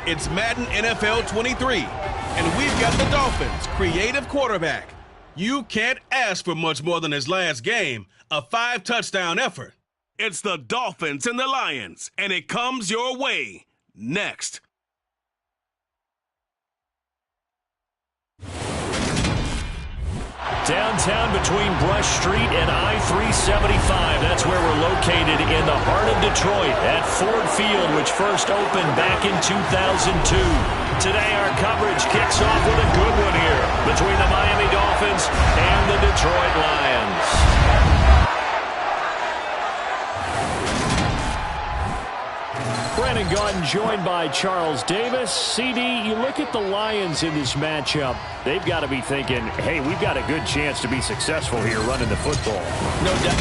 It's Madden NFL 23, and we've got the Dolphins' creative quarterback. You can't ask for much more than his last game, a 5-touchdown effort. It's the Dolphins and the Lions, and it comes your way next. Downtown between Brush Street and I-375. That's where we're located in the heart of Detroit at Ford Field, which first opened back in 2002. Today our coverage kicks off with a good one here between the Miami Dolphins and the Detroit Lions. Brandon Gaudin joined by Charles Davis. CD, you look at the Lions in this matchup, they've got to be thinking, hey, we've got a good chance to be successful here running the football. No doubt.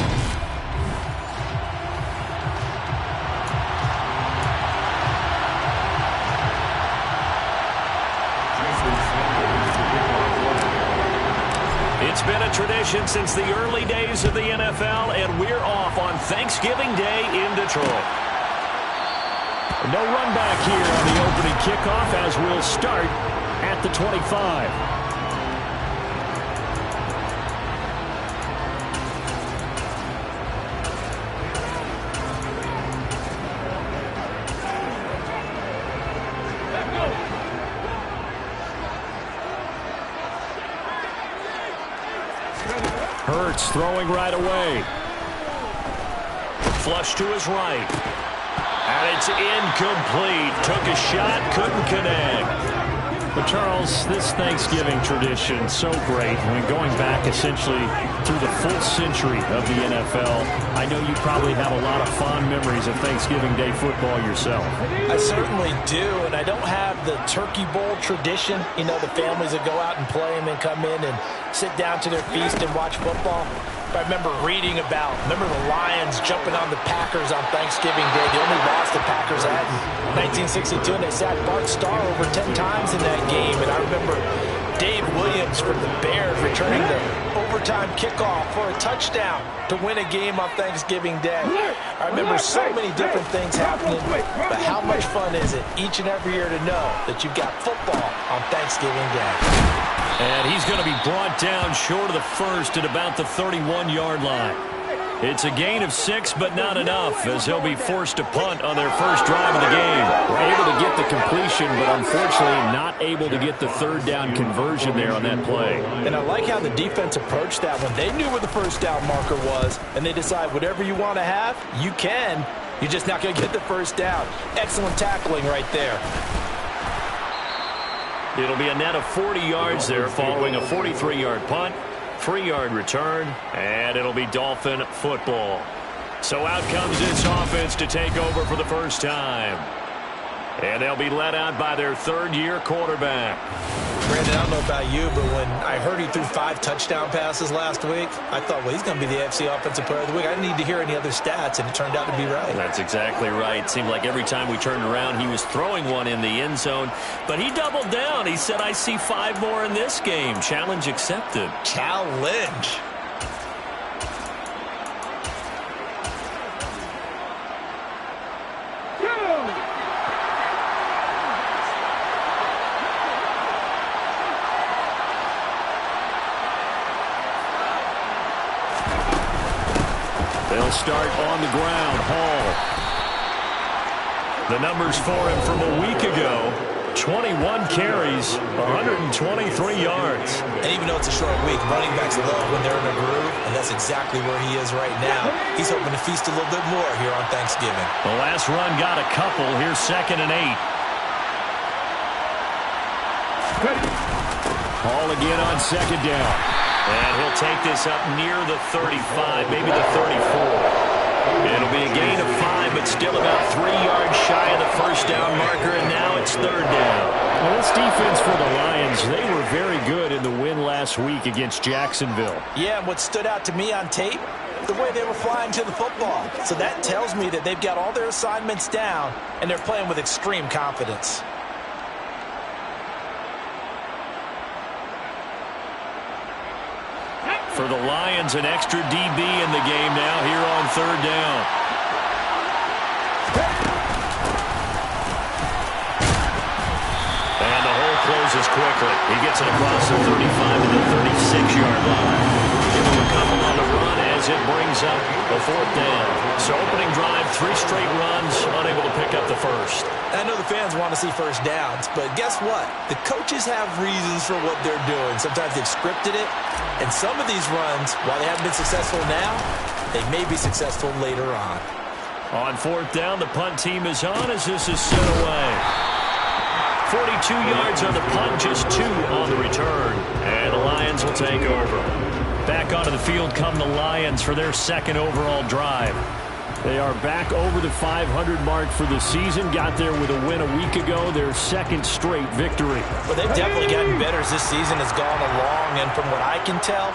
It's been a tradition since the early days of the NFL, and we're off on Thanksgiving Day in Detroit. No run back here on the opening kickoff as we'll start at the 25. Hurts throwing right away. Flush to his right. And it's incomplete. Took a shot, couldn't connect. But, Charles, this Thanksgiving tradition, so great. I mean, going back essentially through the full century of the NFL, I know you probably have a lot of fond memories of Thanksgiving Day football yourself. I certainly do, and I don't have the Turkey Bowl tradition. You know, the families that go out and play and then come in and sit down to their feast and watch football. I remember reading about, the Lions jumping on the Packers on Thanksgiving Day. The only loss the Packers had in 1962, and they sacked Bart Starr over 10 times in that game. And I remember Dave Williams from the Bears returning the overtime kickoff for a touchdown to win a game on Thanksgiving Day. I remember so many different things happening, but how much fun is it each and every year to know that you've got football on Thanksgiving Day? And he's going to be brought down short of the first at about the 31-yard line. It's a gain of 6, but not enough, as they'll be forced to punt on their first drive of the game. We're able to get the completion, but unfortunately not able to get the third down conversion there on that play. And I like how the defense approached that one. They knew where the first down marker was, and they decide whatever you want to have, you can. You're just not going to get the first down. Excellent tackling right there. It'll be a net of 40 yards there following a 43-yard punt, 3-yard return, and it'll be Dolphin football. So out comes this offense to take over for the first time. And they'll be led out by their third-year quarterback. Brandon, I don't know about you, but when I heard he threw 5 touchdown passes last week, I thought, well, he's going to be the AFC Offensive Player of the Week. I didn't need to hear any other stats, and it turned out to be right. That's exactly right. It seemed like every time we turned around, he was throwing one in the end zone. But he doubled down. He said, I see 5 more in this game. Challenge accepted. Challenge. They'll start on the ground. Hall. The numbers for him from a week ago. 21 carries, 123 yards. And even though it's a short week, running backs love when they're in a groove, and that's exactly where he is right now. He's hoping to feast a little bit more here on Thanksgiving. The last run got a couple. Here's 2nd and 8. Hall again on 2nd down. And he'll take this up near the 35, maybe the 34. It'll be a gain of 5, but still about 3 yards shy of the first down marker, and now it's 3rd down. Well, this defense for the Lions, they were very good in the win last week against Jacksonville. Yeah, and what stood out to me on tape, the way they were flying to the football. So that tells me that they've got all their assignments down, and they're playing with extreme confidence. For the Lions, an extra DB in the game now here on 3rd down. things quickly. He gets it across the 35 to the 36-yard line. Give him a couple on the run as it brings up a 4th down. So opening drive, 3 straight runs, unable to pick up the first. I know the fans want to see first downs, but guess what? The coaches have reasons for what they're doing. Sometimes they've scripted it, and some of these runs, while they haven't been successful now, they may be successful later on. On 4th down, the punt team is on as this is set away. 42 yards on the punt, just 2 on the return. And the Lions will take over. Back onto the field come the Lions for their 2nd overall drive. They are back over the 500 mark for the season. Got there with a win a week ago, their 2nd straight victory. Well, they've definitely gotten better as this season has gone along, and from what I can tell,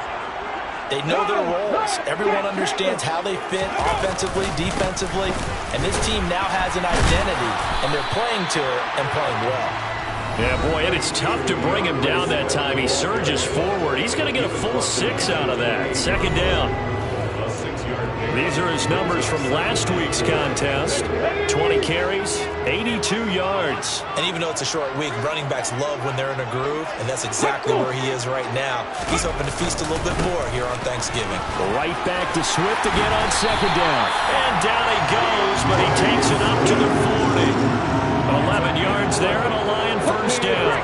they know their roles. Everyone understands how they fit offensively, defensively, and this team now has an identity, and they're playing to it and playing well. Yeah, boy, and it's tough to bring him down that time. He surges forward. He's going to get a full 6 out of that. 2nd down. These are his numbers from last week's contest. 20 carries, 82 yards. And even though it's a short week, running backs love when they're in a groove, and that's exactly where he is right now. He's hoping to feast a little bit more here on Thanksgiving. Right back to Swift again on 2nd down. And down he goes, but he takes it up to the 40. 11 yards there and a Lion first down.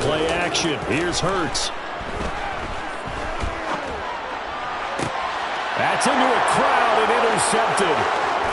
Play action. Here's Hurts. That's into a crowd and intercepted.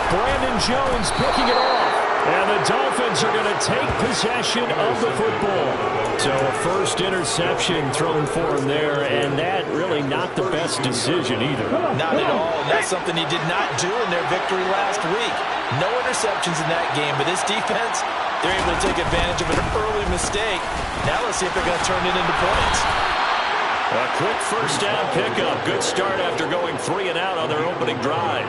Brandon Jones picking it off. And the Dolphins are going to take possession of the football. So a first interception thrown for him there, and that really not the best decision either. Not at all. And that's something he did not do in their victory last week. No interceptions in that game, but this defense, they're able to take advantage of an early mistake. Now let's see if they're going to turn it into points. A quick first down pickup. Good start after going 3 and out on their opening drive.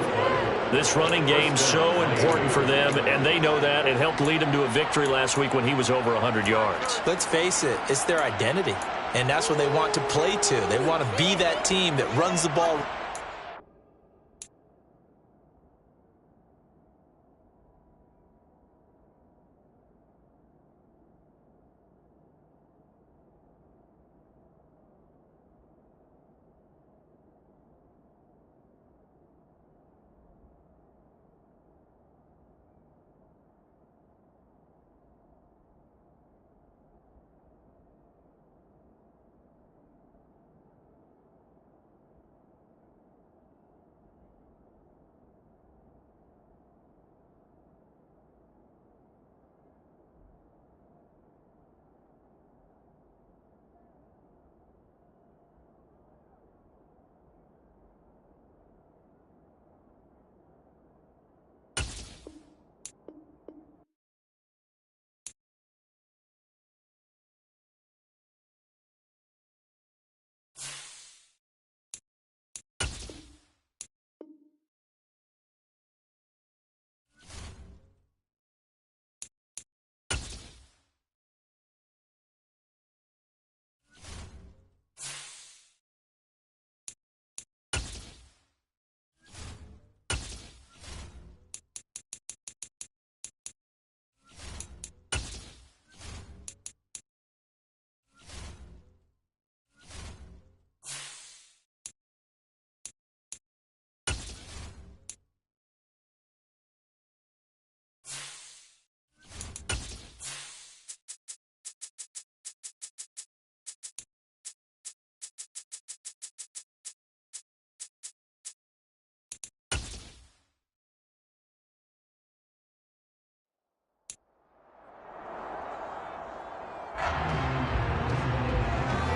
This running game so important for them, and they know that. It helped lead them to a victory last week when he was over 100 yards. Let's face it, it's their identity, and that's what they want to play to. They want to be that team that runs the ball.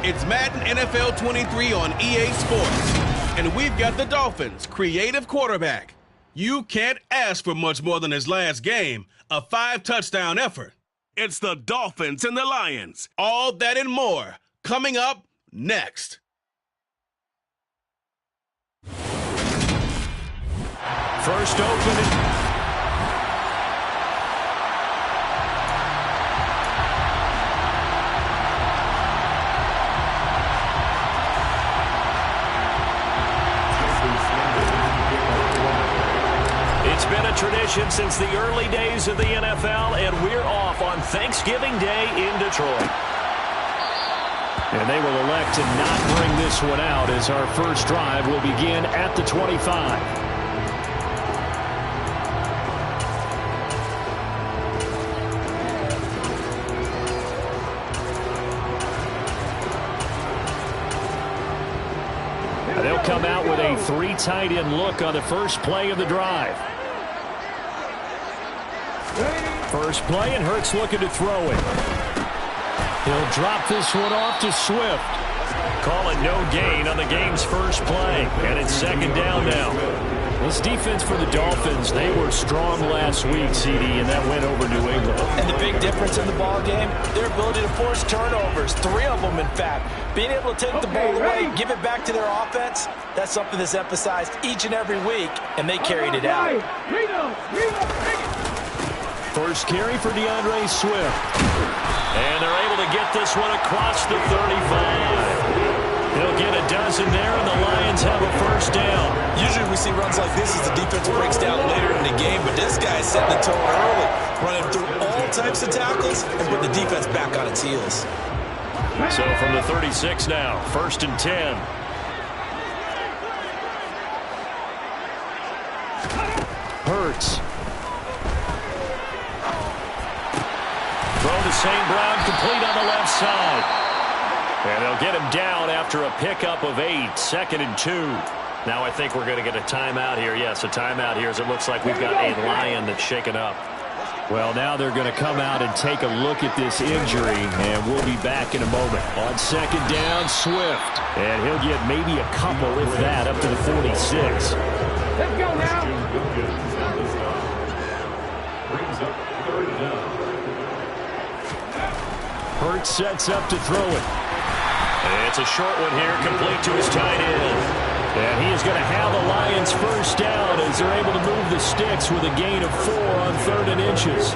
It's Madden NFL 23 on EA Sports. And we've got the Dolphins' creative quarterback. You can't ask for much more than his last game, a 5-touchdown effort. It's the Dolphins and the Lions. All that and more coming up next. First open. It's been a tradition since the early days of the NFL, and we're off on Thanksgiving Day in Detroit. And they will elect to not bring this one out as our first drive will begin at the 25. They'll come out with a 3 tight end look on the first play of the drive. First play, and Hurts looking to throw it. He'll drop this one off to Swift. Call it no gain on the game's first play, and it's second down now. This defense for the Dolphins, they were strong last week, CD, and that went over New England. And the big difference in the ball game, their ability to force turnovers, 3 of them, in fact. Being able to take the ball away, give it back to their offense, that's something that's emphasized each and every week, and they carried it out. First carry for DeAndre Swift. And they're able to get this one across the 35. He'll get a dozen there, and the Lions have a first down. Usually we see runs like this as the defense breaks down later in the game, but this guy is setting the tone early, running through all types of tackles and putting the defense back on its heels. So from the 36 now, 1st and 10. Hurts. Throw to St. Brown, complete on the left side. And they'll get him down after a pickup of 8, 2nd and 2. Now I think we're going to get a timeout here. Yes, a timeout here as it looks like we've got a Lion that's shaken up. Well, now they're going to come out and take a look at this injury, and we'll be back in a moment. On second down, Swift. And he'll get maybe a couple, if that, up to the 46. Let's go now. Hurts sets up to throw it. And it's a short one here, complete to his tight end. And he is going to have the Lions first down as they're able to move the sticks with a gain of 4 on 3rd and inches.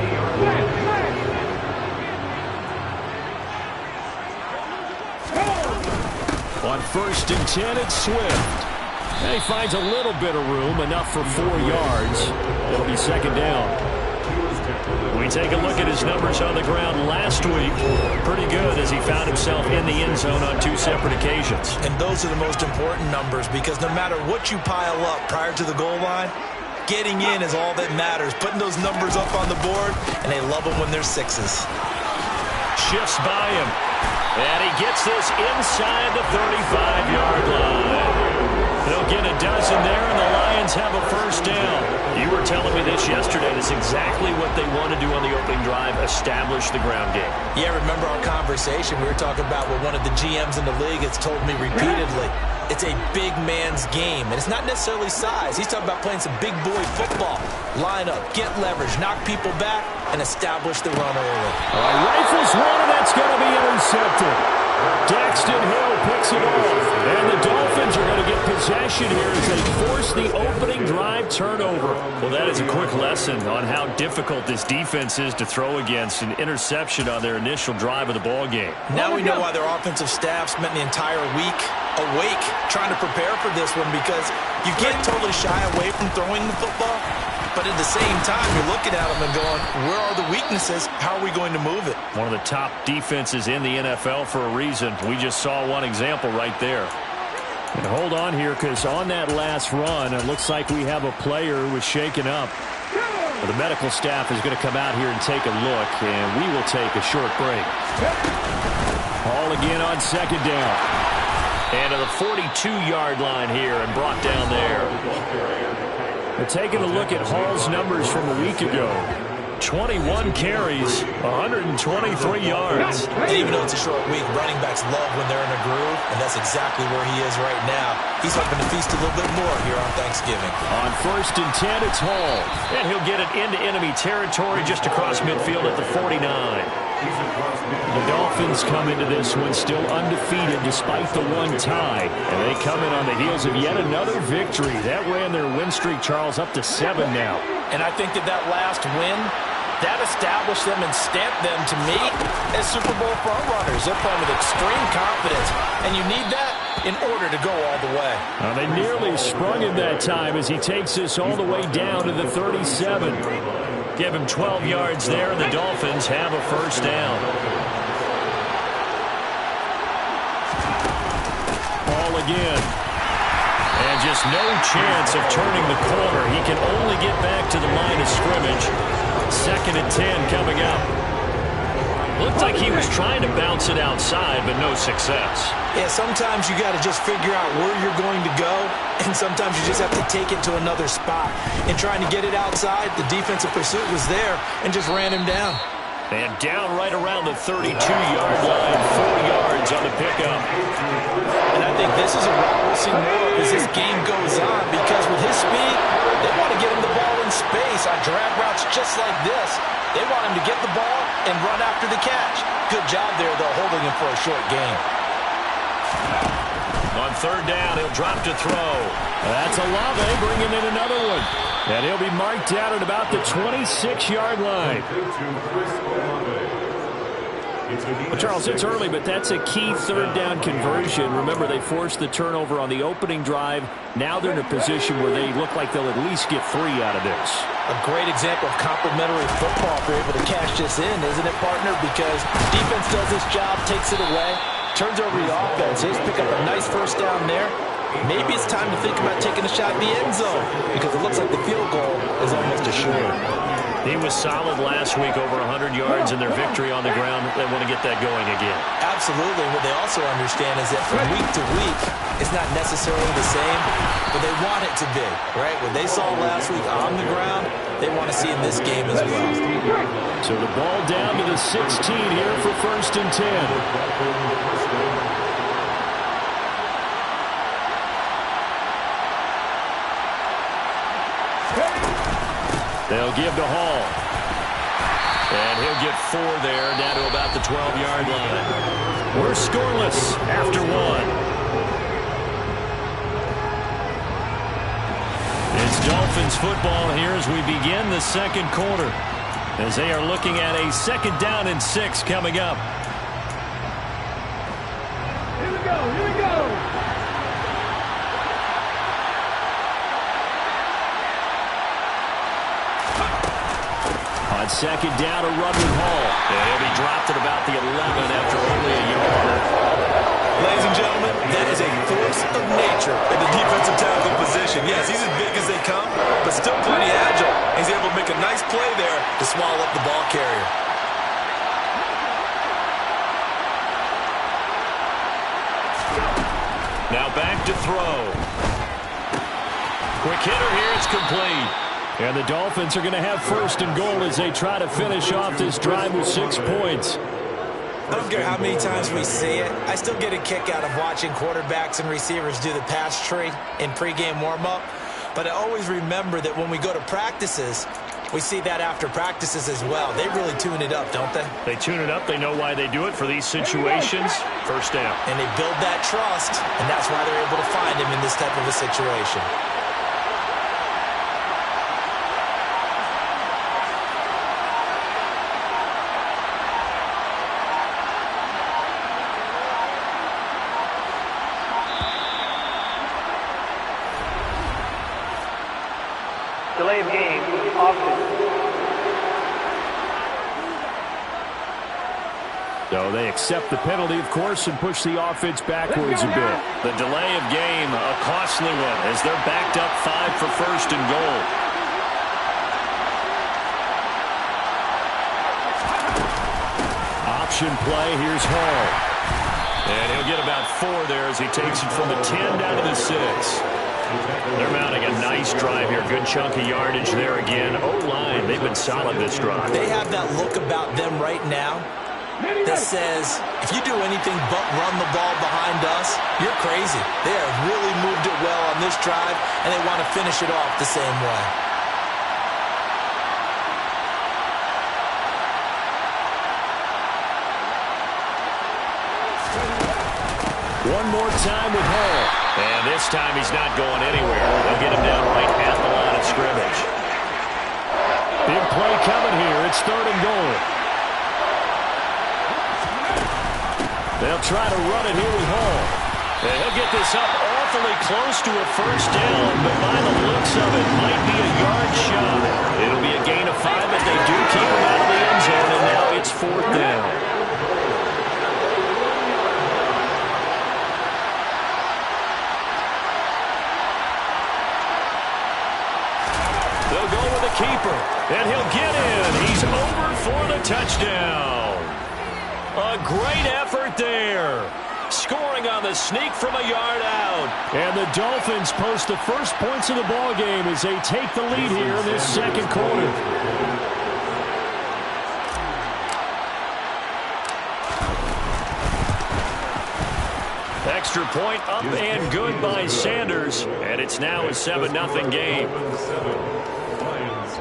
On 1st and 10, it's Swift. And he finds a little bit of room, enough for 4 yards. It'll be second down. We take a look at his numbers on the ground last week. Pretty good as he found himself in the end zone on 2 separate occasions. And those are the most important numbers because no matter what you pile up prior to the goal line, getting in is all that matters. Putting those numbers up on the board, and they love them when they're 6s. Shifts by him. And he gets this inside the 35-yard line. They'll get a dozen there, and the Lions have a first down. You were telling me this yesterday. That's exactly what they want to do on the opening drive, establish the ground game. Yeah, remember our conversation? We were talking about what one of the GMs in the league has told me repeatedly. It's a big man's game, and it's not necessarily size. He's talking about playing some big boy football. Line up, get leverage, knock people back, and establish the run early. Rifles one, and that's going to be intercepted. Daxton Hill picks it off, and the Dolphins are going to get possession here as they force the opening drive turnover. Well, that is a quick lesson on how difficult this defense is to throw against. An interception on their initial drive of the ball game. Now we know why their offensive staff spent the entire week awake trying to prepare for this one, because you can't totally shy away from throwing the football, but at the same time you're looking at them and going, where are the weaknesses? How are we going to move it? One of the top defenses in the NFL for a reason. We just saw one example right there. And hold on here, because on that last run, it looks like we have a player who was shaken up. The medical staff is going to come out here and take a look, and we will take a short break. Hall again on second down. And to the 42-yard line here and brought down there. We're taking a look at Hall's numbers from a week ago. 21 carries, 123 yards. And even though it's a short week, running backs love when they're in a groove, and that's exactly where he is right now. He's hoping to feast a little bit more here on Thanksgiving. On 1st and 10, it's Hall. And he'll get it into enemy territory just across midfield at the 49. The Dolphins come into this one still undefeated despite the one tie. And they come in on the heels of yet another victory. That ran their win streak, Charles, up to 7 now. And I think that last win, that established them and stamped them, to me, as Super Bowl frontrunners. They're playing with extreme confidence. And you need that in order to go all the way. They nearly sprung him that time as he takes this all the way down to the 37. Give him 12 yards there, and the Dolphins have a first down. Ball again. And just no chance of turning the corner. He can only get back to the line of scrimmage. 2nd and 10 coming up. Looked like he was trying to bounce it outside, but no success. Yeah, sometimes you got to just figure out where you're going to go, and sometimes you just have to take it to another spot. In trying to get it outside, the defensive pursuit was there and just ran him down. And down right around the 32-yard line, 4 yards on the pickup. And I think this is a route we'll see more of as this game goes on, because with his speed, they want to get him the ball in space on drag routes just like this. They want him to get the ball and run after the catch. Good job there, though, holding him for a short gain. On 3rd down, he'll drop to throw. That's Olave bringing in another one. And he'll be marked down at about the 26-yard line. Well, Charles, it's early, but that's a key 3rd down conversion. Remember, they forced the turnover on the opening drive. Now they're in a position where they look like they'll at least get 3 out of this. A great example of complementary football if they're able to cash this in, isn't it, partner? Because defense does this job, takes it away, turns over the offense. He'll pick up a nice first down there. Maybe it's time to think about taking a shot at the end zone, because it looks like the field goal is almost assured. He was solid last week, over 100 yards in their victory on the ground. They want to get that going again. Absolutely. What they also understand is that from week to week, it's not necessarily the same, but they want it to be, right? What they saw last week on the ground, they want to see in this game as well. So the ball down to the 16 here for 1st and 10. They'll give to Hall. And he'll get 4 there, down to about the 12-yard line. We're scoreless after 1. It's Dolphins football here as we begin the 2nd quarter, as they are looking at a 2nd down and 6 coming up. Here we go, here we go. On 2nd down, a run with Hall. And he'll be dropped at about the 11 after only a yard. Ladies and gentlemen, that is a force of nature at the defensive tackle position. Yes, he's as big as they come, but still plenty agile. He's able to make a nice play there to swallow up the ball carrier. Now back to throw. Quick hitter here, it's complete. And the Dolphins are going to have 1st and goal as they try to finish off this drive with 6 points. I don't care how many times we see it. I still get a kick out of watching quarterbacks and receivers do the pass tree in pregame warm-up. But I always remember that when we go to practices, we see that after practices as well. They really tune it up, don't they? They tune it up. They know why they do it for these situations. 1st down. And they build that trust, and that's why they're able to find him in this type of a situation. Delay of game, offense. So they accept the penalty, of course, and push the offense backwards a bit. The delay of game, a costly one, as they're backed up 5 for 1st and goal. Option play, here's Hall. And he'll get about 4 there as he takes it from the 10 down to the 6. They're mounting a nice drive here. Good chunk of yardage there again. O-line, they've been solid this drive. They have that look about them right now that says, if you do anything but run the ball behind us, you're crazy. They have really moved it well on this drive, and they want to finish it off the same way. One more time with Hall. And this time he's not going anywhere. They'll get him down right at the line of scrimmage. Big play coming here. It's 3rd and goal. They'll try to run it here with Hall. And he'll get this up awfully close to a first down, but by the looks of it, might be a yard shy. It'll be a gain of 5, but they do keep him out of the end zone, and now it's 4th down. They'll go with a keeper, and he'll get in. He's over for the touchdown. A great effort there. Scoring on the sneak from a yard out. And the Dolphins post the first points of the ball game as they take the lead here in this second quarter. Extra point up and good by Sanders. And it's now a 7-0 game.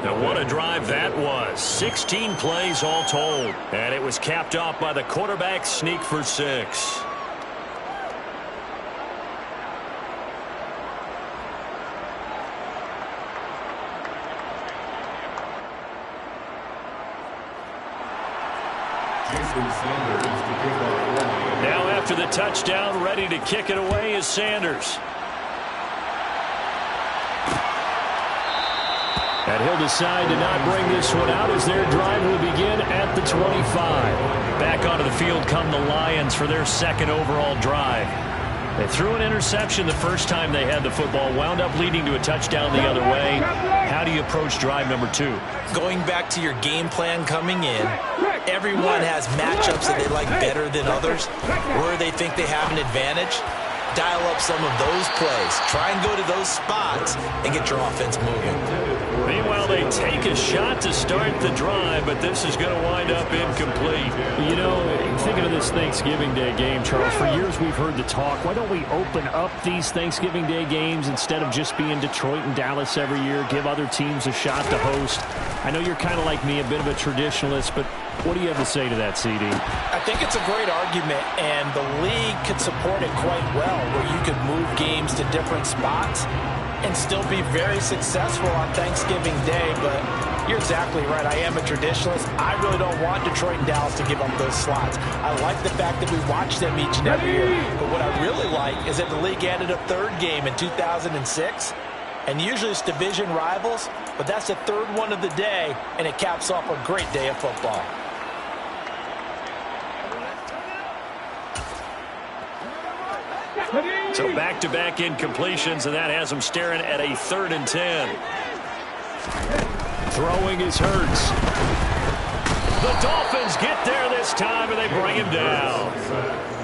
Now, what a drive that was. 16 plays all told. And it was capped off by the quarterback sneak for 6. Now after the touchdown, ready to kick it away is Sanders. And he'll decide to not bring this one out as their drive will begin at the 25. Back onto the field come the Lions for their second overall drive. They threw an interception the first time they had the football, wound up leading to a touchdown the other way. How do you approach drive number 2? Going back to your game plan coming in, everyone has matchups that they like better than others, where they think they have an advantage. Dial up some of those plays. Try and go to those spots and get your offense moving. Meanwhile, they take a shot to start the drive, but this is going to wind up incomplete. You know, thinking of this Thanksgiving Day game, Charles, for years we've heard the talk, why don't we open up these Thanksgiving Day games instead of just being Detroit and Dallas every year, give other teams a shot to host? I know you're kind of like me, a bit of a traditionalist, but what do you have to say to that, CD? I think it's a great argument, and the league could support it quite well, where you could move games to different spots and still be very successful on Thanksgiving Day. But you're exactly right. I am a traditionalist. I really don't want Detroit and Dallas to give up those slots. I like the fact that we watch them each and every year. But what I really like is that the league added a third game in 2006. And usually it's division rivals, but that's the third one of the day, and it caps off a great day of football. So back-to-back incompletions, and that has them staring at a 3rd and 10. Throwing is Hurts. The Dolphins get there this time, and they bring him down.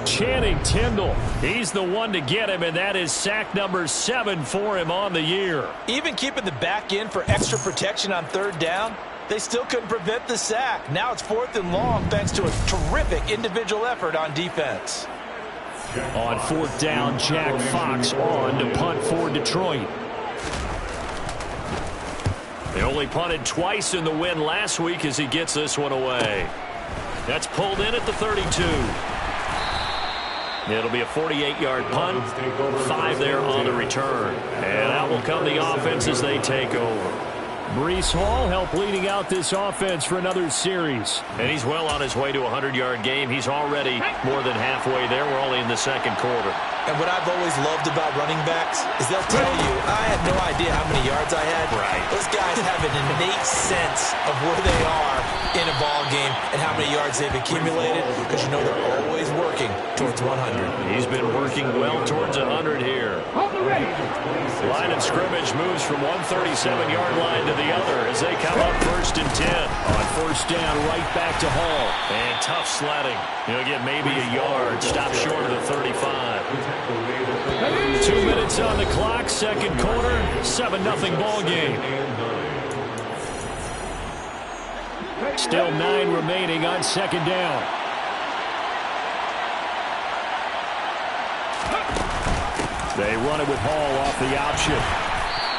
Channing Tindall, he's the one to get him, and that is sack number 7 for him on the year. Even keeping the back in for extra protection on 3rd down, they still couldn't prevent the sack. Now it's 4th and long thanks to a terrific individual effort on defense. On 4th down, Jack Fox on to punt for Detroit. They only punted twice in the win last week as he gets this one away. That's pulled in at the 32. It'll be a 48-yard punt, 5 there on the return. And out will come the offense as they take over. Breece Hall helped leading out this offense for another series. And he's well on his way to a 100-yard game. He's already more than halfway there. We're only in the second quarter. And what I've always loved about running backs is they'll tell you, I had no idea how many yards I had. Right. Those guys have an innate sense of where they are in a ball game and how many yards they've accumulated, because you know they're always working towards 100. He's been working well towards 100 here. Line of scrimmage moves from one 37-yard line to the other as they come up 1st and 10. On 1st down, right back to Hall. And tough sledding. He'll get maybe a yard. Stop short of the 35. 2 minutes on the clock, second quarter, 7-0 ball game. Still 9 remaining on 2nd down. They run it with Hall off the option.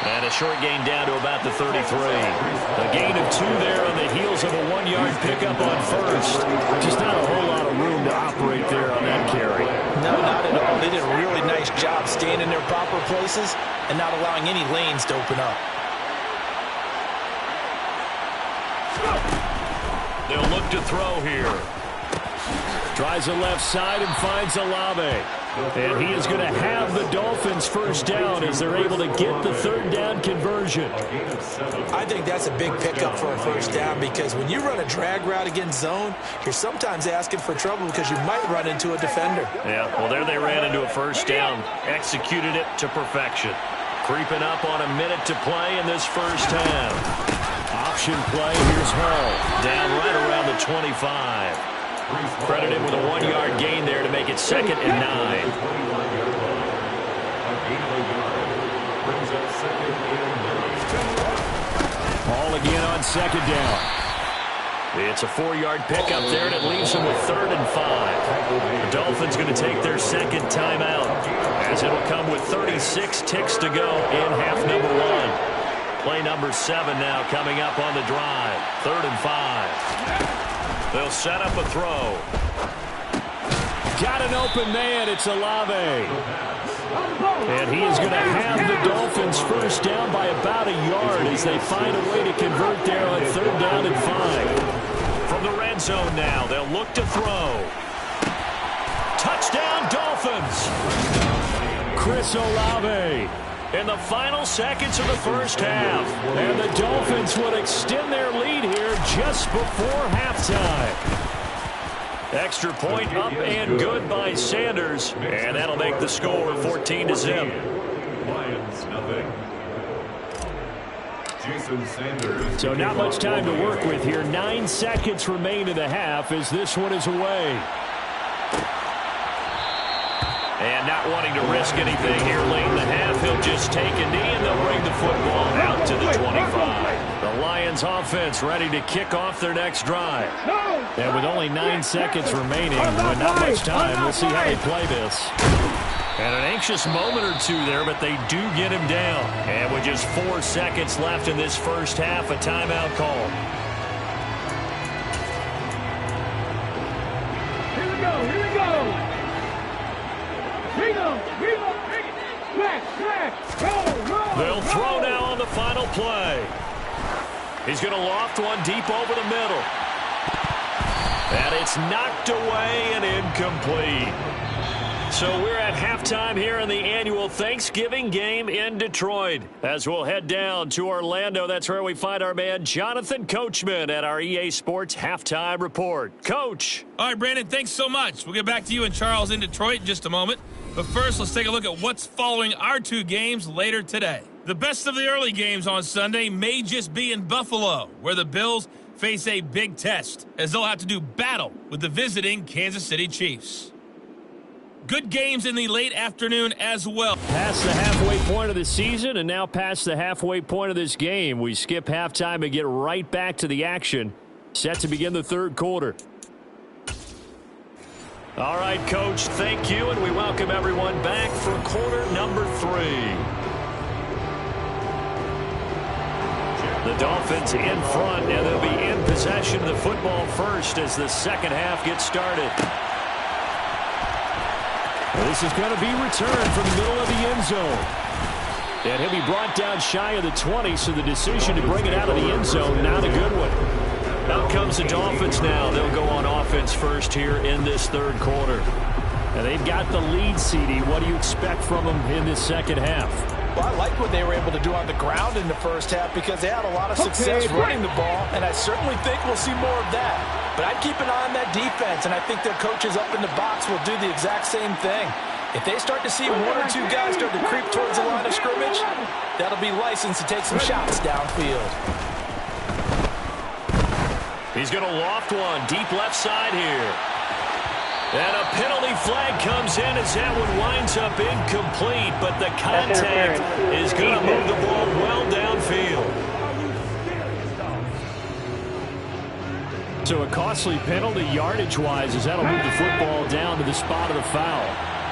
And a short gain down to about the 33. A gain of 2 there on the heels of a 1-yard pickup on 1st. Just not a whole lot of room to operate there on that carry. No, not at all. They did a really nice job staying in their proper places and not allowing any lanes to open up. They'll look to throw here. Tries the left side and finds Olave. And he is going to have the Dolphins first down as they're able to get the third down conversion. I think that's a big pickup for a first down because when you run a drag route against zone, you're sometimes asking for trouble because you might run into a defender. Yeah, well, there they ran into a first down. Executed it to perfection. Creeping up on a minute to play in this first half. Option play, here's Hall. Down right around the 25. Credited with a 1-yard gain there to make it 2nd and 9. Hall again on 2nd down. It's a 4-yard pickup there, and it leaves them with 3rd and 5. The Dolphins going to take their second timeout, as it'll come with 36 ticks to go in half number 1. Play number 7 now coming up on the drive. 3rd and 5. They'll set up a throw. Got an open man. It's Olave. And he is going to have the Dolphins first down by about a yard as they find a way to convert there on 3rd down and 5. From the red zone now, they'll look to throw. Touchdown, Dolphins. Chris Olave. In the final seconds of the first half. And the Dolphins would extend their lead here just before halftime. Extra point up and good by Sanders. And that'll make the score 14-0. Lions, nothing. Jason Sanders. So not much time to work with here. 9 seconds remain in the half as this one is away. And not wanting to risk anything here late in the half, he'll just take a knee and they'll bring the football out to the 25. The Lions offense ready to kick off their next drive. And with only 9 seconds remaining, with not much time, we'll see how they play this. And an anxious moment or two there, but they do get him down. And with just 4 seconds left in this first half, a timeout call. Here we go, here we go. They'll throw now on the final play. He's going to loft one deep over the middle. And it's knocked away and incomplete. So we're at halftime here in the annual Thanksgiving game in Detroit. As we'll head down to Orlando, that's where we find our man Jonathan Coachman at our EA Sports Halftime Report. Coach. All right, Brandon, thanks so much. We'll get back to you and Charles in Detroit in just a moment. But first, let's take a look at what's following our 2 games later today. The best of the early games on Sunday may just be in Buffalo, where the Bills face a big test, as they'll have to do battle with the visiting Kansas City Chiefs. Good games in the late afternoon as well. Past the halfway point of the season and now past the halfway point of this game. We skip halftime and get right back to the action. Set to begin the 3rd quarter. All right, Coach, thank you, and we welcome everyone back for quarter number 3. The Dolphins in front, and they'll be in possession of the football first as the second half gets started. This is going to be returned from the middle of the end zone. And he'll be brought down shy of the 20, so the decision to bring it out of the end zone, not a good one. Out comes the Dolphins now. They'll go on offense first here in this 3rd quarter. And they've got the lead, CD. What do you expect from them in this second half? Well, I like what they were able to do on the ground in the first half because they had a lot of success running the ball, and I certainly think we'll see more of that. But I'd keep an eye on that defense, and I think their coaches up in the box will do the exact same thing. If they start to see 1 or 2 guys start to creep towards the line of scrimmage, that'll be license to take some shots downfield. He's going to loft one deep left side here. And a penalty flag comes in as that one winds up incomplete, but the contact is going to move the ball well downfield. So a costly penalty yardage-wise as that'll move the football down to the spot of the foul.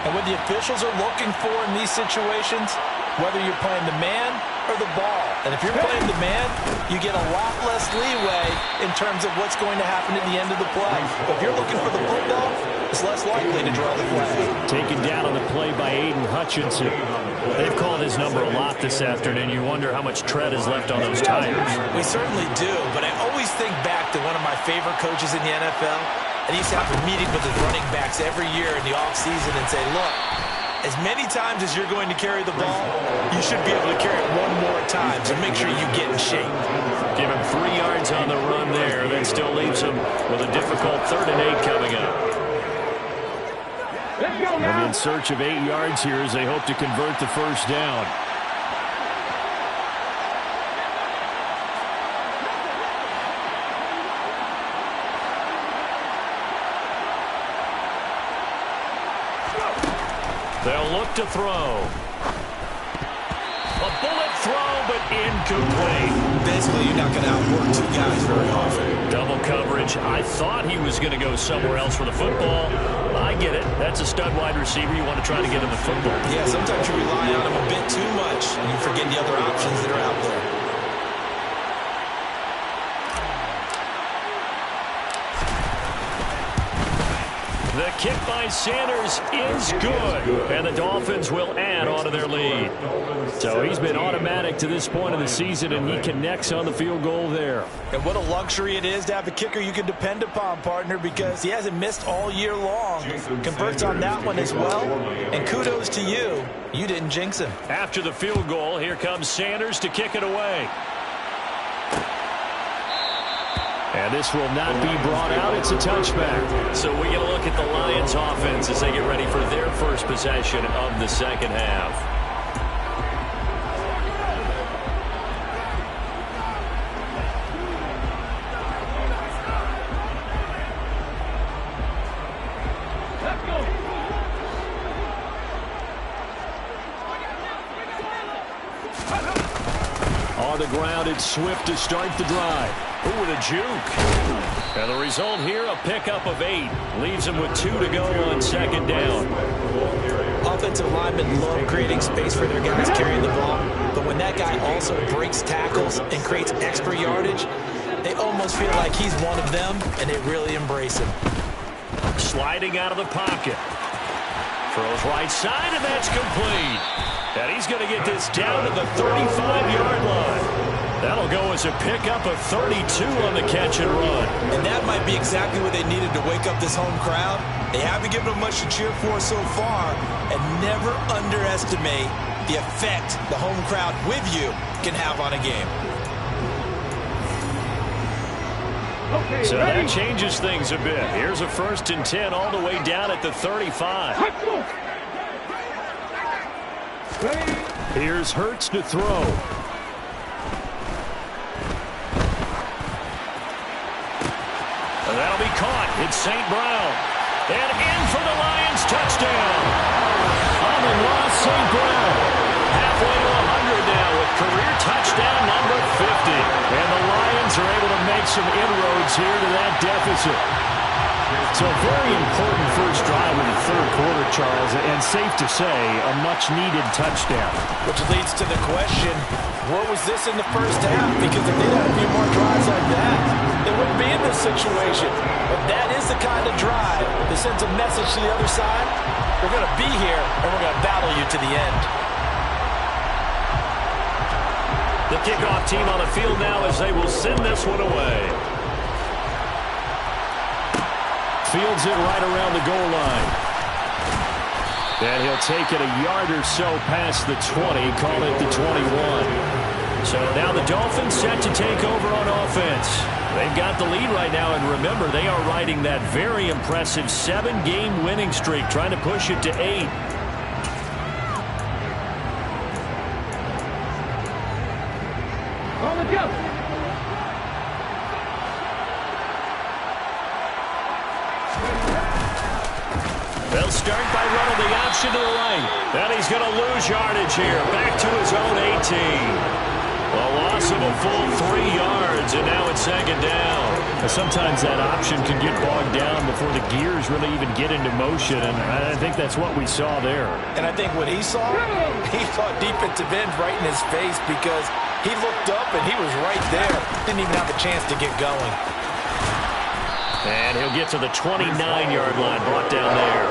And what the officials are looking for in these situations, whether you're playing the man or the ball. And if you're playing the man, you get a lot less leeway in terms of what's going to happen at the end of the play. But if you're looking for the football, it's less likely to draw the flag. Taken down on the play by Aiden Hutchinson. They've called his number a lot this afternoon. You wonder how much tread is left on those tires. We certainly do, but I always think back to one of my favorite coaches in the NFL, And he used to have a meeting with his running backs every year in the offseason and say, look, as many times as you're going to carry the ball, you should be able to carry it one more time, so make sure you get in shape. Give him 3 yards on the run there. That still leaves him with a difficult 3rd and 8 coming up. They'll be in search of 8 yards here as they hope to convert the first down. They'll look to throw. A bullet throw, but incomplete. Basically, you're not going to outwork 2 guys very often. Double coverage. I thought he was going to go somewhere else for the football. I get it. That's a stud wide receiver. You want to try to get him the football. Yeah, sometimes you rely on him a bit too much, and you forget the other options that are out there. The kick by Sanders is good, and the Dolphins will add on to their lead. So he's been automatic to this point of the season, and he connects on the field goal there. And what a luxury it is to have a kicker you can depend upon, partner, because he hasn't missed all year long. Converts on that one as well, and kudos to you. You didn't jinx him. After the field goal, here comes Sanders to kick it away. And this will not be brought out. It's a touchback. So we get a look at the Lions offense as they get ready for their first possession of the second half. On the ground, it's Swift to start the drive. Ooh, with a juke. And the result here, a pickup of 8. Leaves him with 2 to go on second down. Offensive linemen love creating space for their guys carrying the ball. But when that guy also breaks tackles and creates extra yardage, they almost feel like he's one of them, and they really embrace him. Sliding out of the pocket. Throws right side, and that's complete. And he's going to get this down to the 35-yard line. That'll go as a pickup of 32 on the catch and run. And that might be exactly what they needed to wake up this home crowd. They haven't given them much to cheer for so far, and never underestimate the effect the home crowd with you can have on a game. Okay, so ready? That changes things a bit. Here's a 1st and 10 all the way down at the 35. Here's Hurts to throw. And that'll be caught. It's St. Brown. And in for the Lions touchdown. Amon-Ra St. Brown. Halfway to 100 now with career touchdown number 50. And the Lions are able to make some inroads here to that deficit. So a very important first drive in the 3rd quarter, Charles, and safe to say, a much-needed touchdown. Which leads to the question, where was this in the first half? Because if they had a few more drives like that, they wouldn't be in this situation. But that is the kind of drive that sends a message to the other side. We're going to be here, and we're going to battle you to the end. The kickoff team on the field now as they will send this one away. Fields it right around the goal line. And he'll take it a yard or so past the 20, call it the 21. So now the Dolphins set to take over on offense. They've got the lead right now, and remember, they are riding that very impressive 7-game winning streak, trying to push it to 8. On the jump. They'll start by running the option to the right. And he's going to lose yardage here. Back to his own 18. A loss of a full 3 yards, and now it's second down. Sometimes that option can get bogged down before the gears really even get into motion, and I think that's what we saw there. And I think what he saw defensive end right in his face because he looked up and he was right there. Didn't even have a chance to get going. And he'll get to the 29-yard line, brought down there.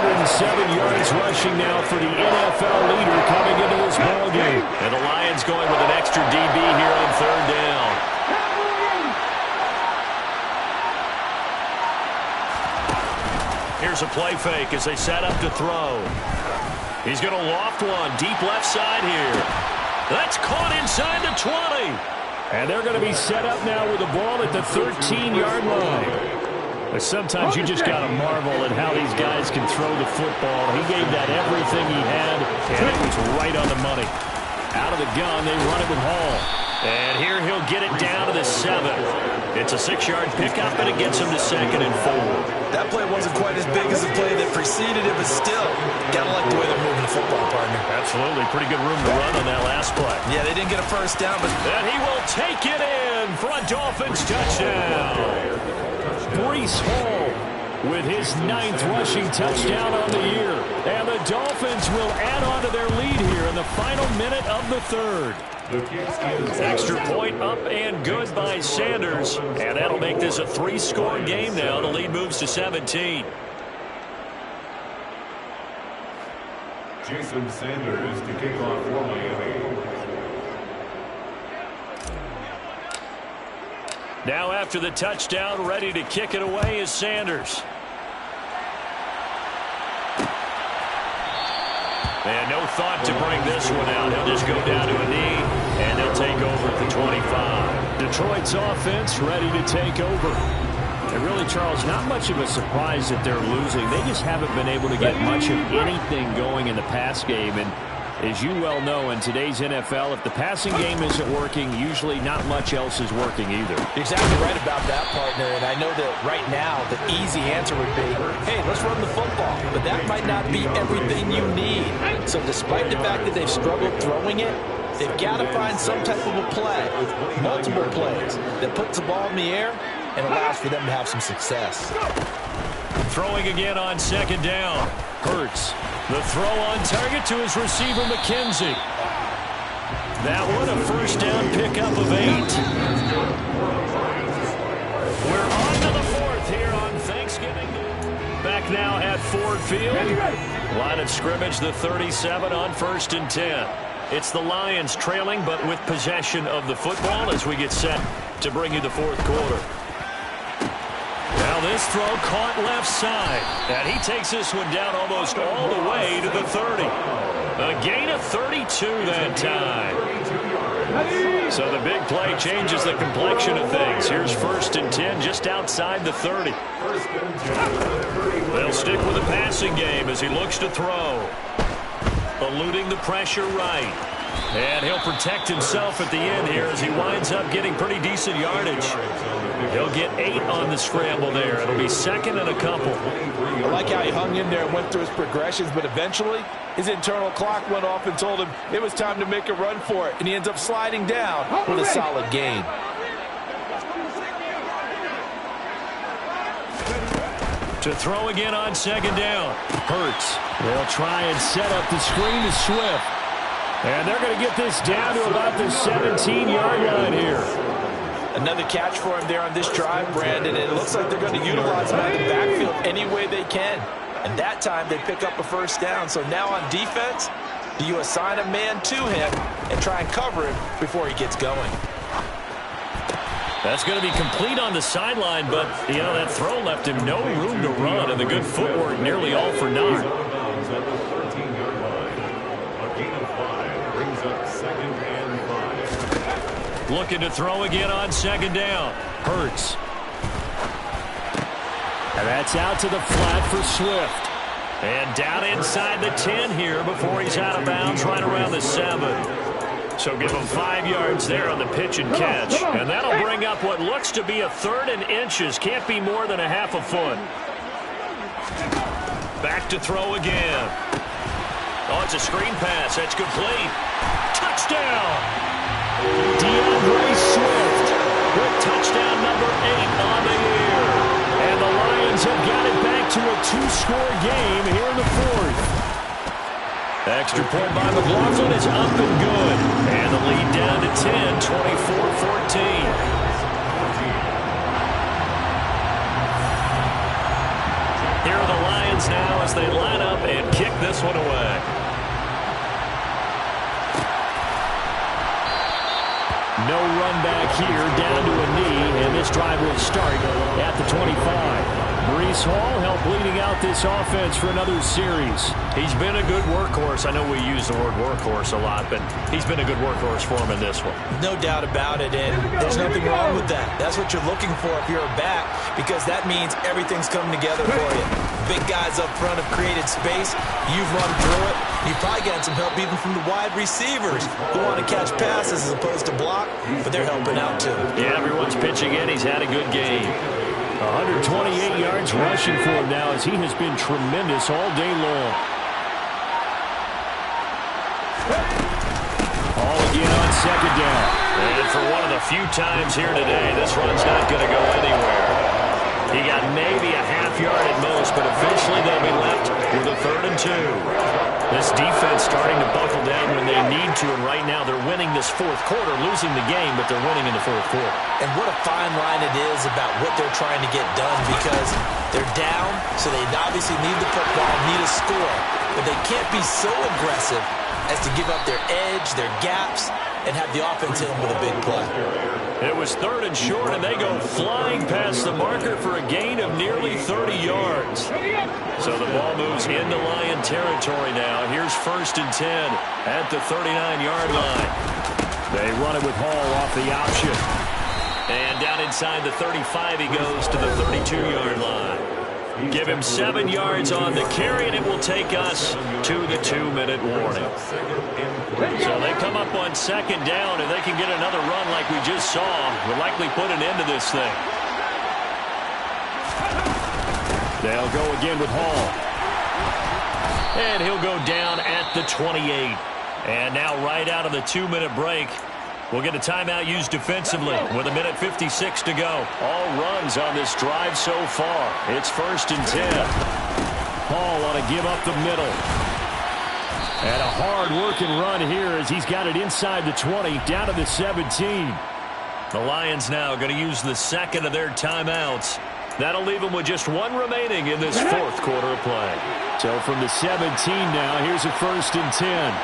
107 yards rushing now for the NFL leader coming into this ballgame. And the Lions going with an extra DB here on 3rd down. Here's a play fake as they set up to throw. He's going to loft one deep left side here. That's caught inside the 20. And they're going to be set up now with the ball at the 13-yard line. But sometimes you just got to marvel at how these guys can throw the football. He gave that everything he had, and it was right on the money. Out of the gun, they run it with Hall. And here he'll get it down to the 7. It's a 6-yard pickup, and it gets him to 2nd and 4. That play wasn't quite as big as the play that preceded it, but still, gotta like the way they're moving the football, partner. Absolutely. Pretty good room to run on that last play. Yeah, they didn't get a first down, but... And he will take it in for a Dolphins touchdown. Breece Hall with his 9th rushing touchdown on the year. And the Dolphins will add on to their lead here in the final minute of the 3rd. Extra point up and good by Sanders. And that'll make this a 3-score game now. The lead moves to 17. Jason Sanders to kick off for Miami. Now after the touchdown, ready to kick it away is Sanders. And no thought to bring this one out. He'll just go down to a knee, and they'll take over at the 25. Detroit's offense ready to take over. And really, Charles, not much of a surprise that they're losing. They just haven't been able to get much of anything going in the pass game. And as you well know, in today's NFL, if the passing game isn't working, usually not much else is working either. You're exactly right about that, partner. And I know that right now the easy answer would be, hey, let's run the football. But that might not be everything you need. So despite the fact that they've struggled throwing it, they've got to find some type of a play, multiple plays, that puts the ball in the air and allows for them to have some success. Throwing again on 2nd down. Hurts. The throw on target to his receiver, McKenzie. That one, a first down pickup of 8. We're on to the 4th here on Thanksgiving. Back now at Ford Field. Line of scrimmage, the 37 on 1st and 10. It's the Lions trailing, but with possession of the football as we get set to bring you the 4th quarter. Now this throw caught left side. And he takes this one down almost all the way to the 30. A gain of 32 that time. So the big play changes the complexion of things. Here's 1st and 10 just outside the 30. They'll stick with the passing game as he looks to throw. Eluding the pressure right. And he'll protect himself at the end here as he winds up getting pretty decent yardage. He'll get 8 on the scramble there. It'll be 2nd and a couple. I like how he hung in there and went through his progressions, but eventually his internal clock went off and told him it was time to make a run for it, and he ends up sliding down with a solid gain. To throw again on 2nd down. Hurts. They'll try and set up the screen to Swift. And they're going to get this down to about the 17-yard line here. Another catch for him there on this drive, Brandon, and it looks like they're going to utilize him out of the backfield any way they can. And that time they pick up a first down. So now on defense, do you assign a man to him and try and cover him before he gets going? That's going to be complete on the sideline, but, you know, that throw left him no room to run, and the good footwork nearly all for naught. Looking to throw again on 2nd down. Hurts. And that's out to the flat for Swift. And down inside the 10 here before he's out of bounds right around the 7. So give him 5 yards there on the pitch and catch. And that'll bring up what looks to be a 3rd and inches. Can't be more than a half a foot. Back to throw again. Oh, it's a screen pass. That's complete. Touchdown! DeAndre Swift with touchdown number 8 on the year. And the Lions have got it back to a 2-score game here in the 4th. Extra point by McLaughlin is up and good. And the lead down to 10, 24-14. Here are the Lions now as they line up and kick this one away. No run back here, down to a knee, and this drive will start at the 25. Breece Hall helped leading out this offense for another series. He's been a good workhorse. I know we use the word workhorse a lot, but he's been a good workhorse for him in this one. No doubt about it, and there's nothing wrong with that. That's what you're looking for if you're a back, because that means everything's coming together for you. Big guys up front have created space. You've run through it. You've probably gotten some help even from the wide receivers who want to catch passes as opposed to block, but they're helping out too. Yeah, everyone's pitching in. He's had a good game. 128 yards rushing for him now as he has been tremendous all day long. All again on second down. And for one of the few times here today, this run's not going to go anywhere. He got maybe a half yard at most, but officially they'll be left with a 3rd and 2. This defense starting to buckle down when they need to, and right now they're winning this 4th quarter, losing the game, but they're winning in the 4th quarter. And what a fine line it is about what they're trying to get done, because they're down, so they obviously need the football, need a score, but they can't be so aggressive as to give up their edge, their gaps, and have the offense hit them with a big play. It was 3rd and short, and they go flying past the marker for a gain of nearly 30 yards. So the ball moves into Lion territory now. Here's 1st and 10 at the 39-yard line. They run it with Hall off the option. And down inside the 35, he goes to the 32-yard line. Give him 7 yards on the carry, and it will take us to the 2-minute warning. So they come up on 2nd down, and they can get another run like we just saw. Will likely put an end to this thing. They'll go again with Hall. And he'll go down at the 28. And now right out of the 2-minute break, we'll get a timeout used defensively with 1:56 to go. All runs on this drive so far. It's 1st and 10. Hall want to give up the middle. And a hard-working run here as he's got it inside the 20, down to the 17. The Lions now going to use the 2nd of their timeouts. That'll leave them with just 1 remaining in this 4th quarter of play. So from the 17 now, here's a 1st and 10.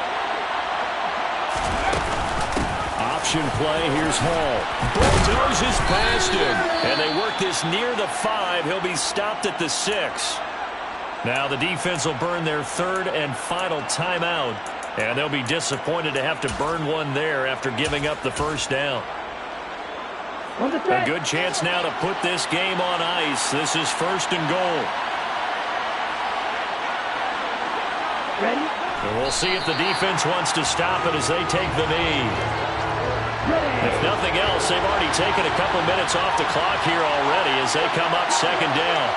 Option play, here's Hall. Bulldozes past him. And they work this near the 5. He'll be stopped at the 6. Now the defense will burn their 3rd and final timeout. And they'll be disappointed to have to burn one there after giving up the 1st down. A good chance now to put this game on ice. This is 1st and goal. Ready? And we'll see if the defense wants to stop it as they take the knee. If nothing else, they've already taken a couple minutes off the clock here already as they come up 2nd down.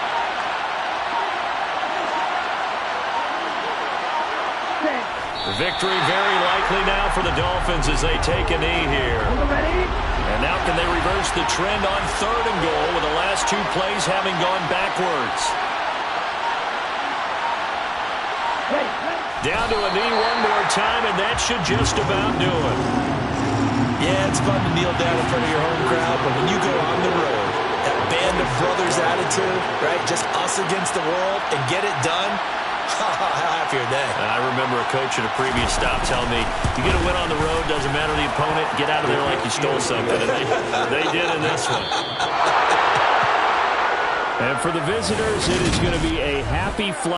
Victory very likely now for the Dolphins as they take a knee here. And now can they reverse the trend on 3rd and goal with the last 2 plays having gone backwards. Down to a knee one more time, and that should just about do it. Yeah, it's fun to kneel down in front of your home crowd, but when you go on the road, that band of brothers attitude, right, just us against the world, and get it done, how happy are they? I remember a coach at a previous stop telling me, you get a win on the road, doesn't matter the opponent, get out of there like you stole something. And they did in this one. And for the visitors, it is going to be a happy flight.